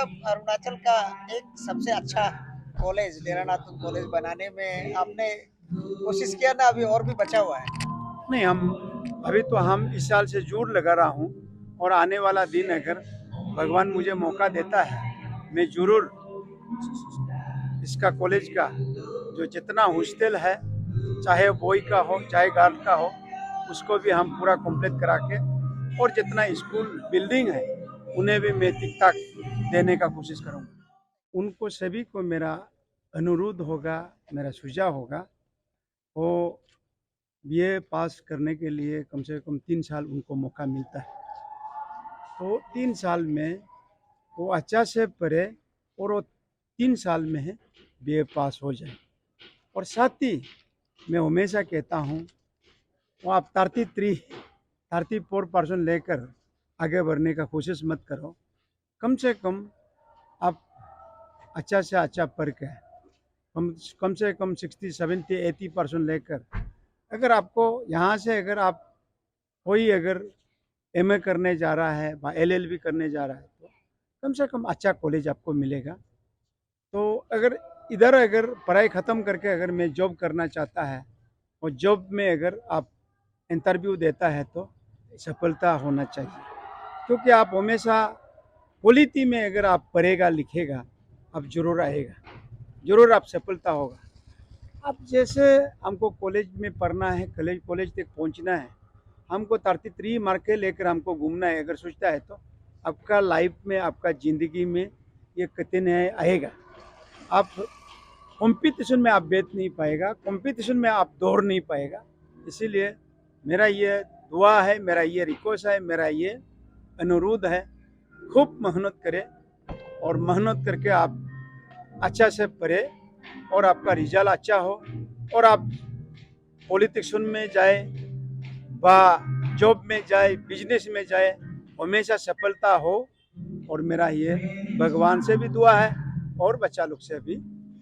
अरुणाचल का एक सबसे अच्छा कॉलेज देरानातुंग कॉलेज बनाने में आपने कोशिश किया ना, अभी और भी बचा हुआ है। नहीं, हम इस साल से जोर लगा रहा हूँ और आने वाला दिन अगर भगवान मुझे मौका देता है, मैं ज़रूर इसका कॉलेज का जो जितना हॉस्टल है, चाहे बॉय का हो चाहे गर्ल का हो, उसको भी हम पूरा कंप्लीट करा के और जितना स्कूल बिल्डिंग है उन्हें भी मैं ठीक ठाक देने का कोशिश करूँगा। उनको सभी को मेरा अनुरोध होगा, मेरा सुझाव होगा, वो बीए पास करने के लिए कम से कम 3 साल उनको मौका मिलता है। तो 3 साल में वो अच्छा से पढ़े और वो 3 साल में है बीए पास हो जाए। और साथ ही मैं हमेशा कहता हूँ, वो आप 34% लेकर आगे बढ़ने का कोशिश मत करो। कम से कम आप अच्छा से अच्छा पढ़ के कम कम से कम 60, 70, 80% लेकर, अगर आपको यहाँ से अगर आप कोई अगर एमए करने जा रहा है, एलएलबी करने जा रहा है, तो कम से कम अच्छा कॉलेज आपको मिलेगा। तो अगर इधर अगर पढ़ाई ख़त्म करके अगर मैं जॉब करना चाहता है और जॉब में अगर आप इंटरव्यू देता है तो सफलता होना चाहिए, क्योंकि आप हमेशा क्वालिटी में अगर आप पढ़ेगा लिखेगा, आप जरूर आएगा, जरूर आप सफलता होगा। अब जैसे हमको कॉलेज में पढ़ना है, कॉलेज कॉलेज तक पहुंचना है, हमको 33 मार्कें लेकर हमको घूमना है, अगर सोचता है तो आपका लाइफ में, आपका ज़िंदगी में ये कितने आएगा। आप कंपटीशन में आप बैठ नहीं पाएगा, कंपटीशन में आप दौड़ नहीं पाएगा। इसीलिए मेरा ये दुआ है, मेरा ये रिक्वेस्ट है, मेरा ये अनुरोध है, खूब मेहनत करें और मेहनत करके आप अच्छा से पढ़े और आपका रिजल्ट अच्छा हो और आप पॉलिटिक्स में जाए व जॉब में जाए, बिजनेस में जाए, हमेशा सफलता हो। और मेरा ये भगवान से भी दुआ है और बच्चा लोग से भी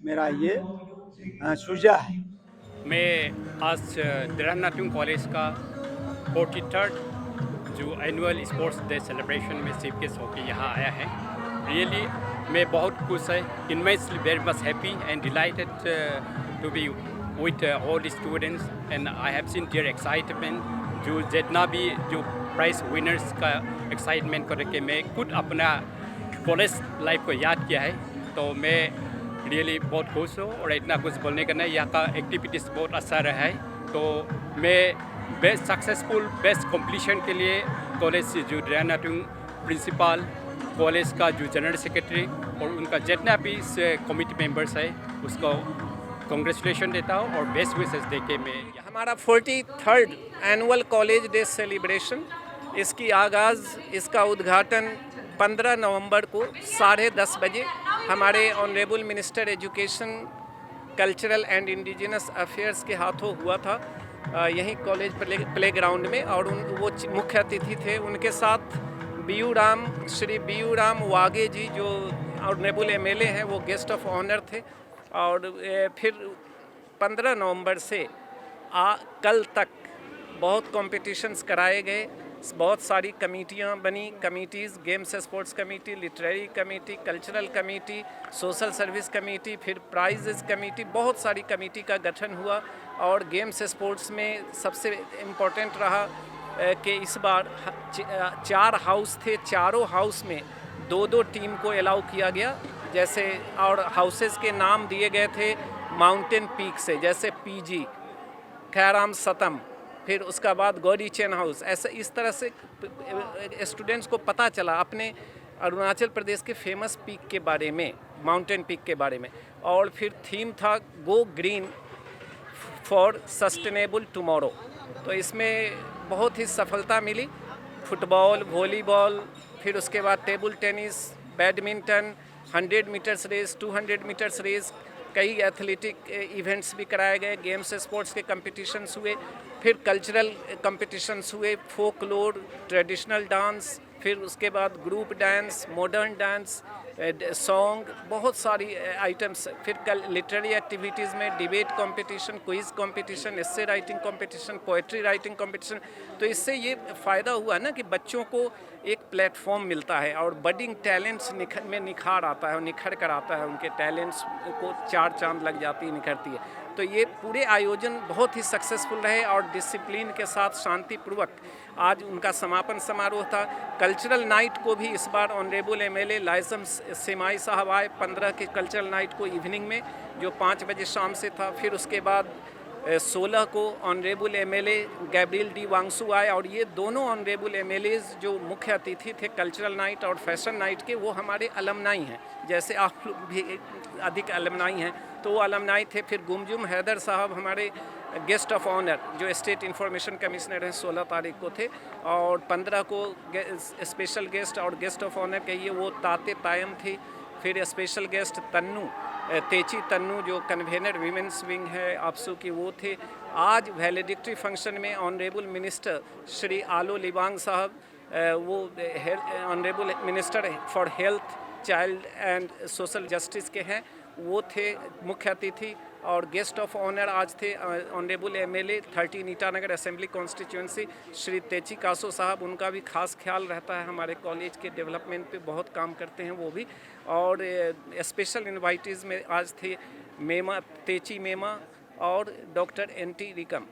मेरा ये सुझाव है। मैं आज देरानातुंग कॉलेज का 43rd जो एनुअल स्पोर्ट्स डे सेलिब्रेशन में चीफ गेस्ट होकर यहाँ आया है। रियली मैं बहुत खुश है, immensely very much happy and delighted to be with all students and I have seen their excitement. जो जितना भी जो प्राइज विनर्स का एक्साइटमेंट करके मैं खुद अपना कॉलेज लाइफ को याद किया है, तो मैं रियली बहुत खुश हूँ। और इतना कुछ बोलने का नहीं, यहाँ का एक्टिविटीज़ बहुत अच्छा रहा है। तो मैं बेस्ट सक्सेसफुल बेस्ट कंप्लीशन के लिए कॉलेज जो देरानातुंग प्रिंसिपल, कॉलेज का जो जनरल सेक्रेटरी और उनका जितना भी कमिटी मेंबर्स है उसको कांग्रेचुलेशन देता हूँ और बेस्ट विशेस दे के मैं हमारा 43rd annual college day celebration, इसकी आगाज़, इसका उद्घाटन 15 नवंबर को 10:30 बजे हमारे honourable minister education, cultural and indigenous affairs के हाथों हुआ था, यहीं कॉलेज प्ले ग्राउंड में। और वो मुख्य अतिथि थे, उनके साथ श्री बीयू राम वागे जी जो ऑनरेबल एमएलए हैं, वो गेस्ट ऑफ ऑनर थे। और फिर 15 नवंबर से कल तक बहुत कॉम्पिटिशन्स कराए गए, बहुत सारी कमेटियाँ बनी, committees, games sports committee, literary committee, cultural committee, social service committee, फिर प्राइजेस कमेटी, बहुत सारी कमेटी का गठन हुआ। और गेम्स स्पोर्ट्स में सबसे इम्पोर्टेंट रहा कि इस बार 4 हाउस थे, चारों हाउस में 2-2 टीम को अलाउ किया गया। जैसे और हाउसेस के नाम दिए गए थे माउंटेन पीक से, जैसे पीजी, खैराम सतम, फिर उसका बाद गौरी चैन हाउस। ऐसे इस तरह से स्टूडेंट्स को पता चला अपने अरुणाचल प्रदेश के फेमस पीक के बारे में, माउंटेन पीक के बारे में। और फिर थीम था go green for sustainable tomorrow. तो इसमें बहुत ही सफलता मिली। फुटबॉल, वॉलीबॉल, फिर उसके बाद table tennis, badminton, 100 metres race, 200 metres race, कई एथलेटिक इवेंट्स भी कराए गए, गेम्स स्पोर्ट्स के कंपटीशन्स हुए, फिर कल्चरल कंपटीशन्स हुए, फोकलोर, ट्रेडिशनल डांस, फिर उसके बाद group dance, modern dance, song, बहुत सारी आइटम्स। फिर कल लिटरेरी एक्टिविटीज़ में debate competition, quiz competition, essay writing competition, poetry writing competition. तो इससे ये फ़ायदा हुआ ना कि बच्चों को एक प्लेटफॉर्म मिलता है और बडिंग टैलेंट्स में निखार आता है और निखर कर आता है, उनके टैलेंट्स को चार चांद लग जाती है, निखरती है। तो ये पूरे आयोजन बहुत ही सक्सेसफुल रहे और डिसिप्लिन के साथ शांतिपूर्वक आज उनका समापन समारोह था। कल्चरल नाइट को भी इस बार ऑनरेबल एमएलए लाइजम सेमाई साहब आए 15 के कल्चरल नाइट को इवनिंग में, जो 5 बजे शाम से था। फिर उसके बाद 16 को honourable MLA Gabriel D Wangsu आए और ये दोनों ऑनरेबल एमएलएज जो मुख्य अतिथि थे कल्चरल नाइट और फैशन नाइट के, वो हमारे अलमनाई हैं, जैसे आप लोग भी अधिक अलमनाई हैं, तो वो अलमनाई थे। फिर गुमजुम हैदर साहब हमारे गेस्ट ऑफ ऑनर, जो स्टेट इंफॉर्मेशन कमिश्नर हैं, 16 तारीख को थे। और 15 को स्पेशल गेस्ट और गेस्ट ऑफ ऑनर कहिए वो ताते तायम थी। फिर स्पेशल गेस्ट तन्नू तेची तन्नू जो कन्वेनर वीमेंस विंग है आपसू की, वो थे। आज वैलेडिक्टरी फंक्शन में ऑनरेबल मिनिस्टर श्री आलो लिबांग साहब, वो honourable minister for health, child and social justice के हैं, वो थे मुख्य अतिथि। और गेस्ट ऑफ ऑनर आज थे honourable MLA 13 Itanagar assembly constituency Shri Techi Kaso sahab, उनका भी खास ख्याल रहता है, हमारे कॉलेज के डेवलपमेंट पे बहुत काम करते हैं वो भी। और स्पेशल इन्वाइटीज़ में आज थे मेमा तेची मेमा और डॉक्टर एन टी रिकम।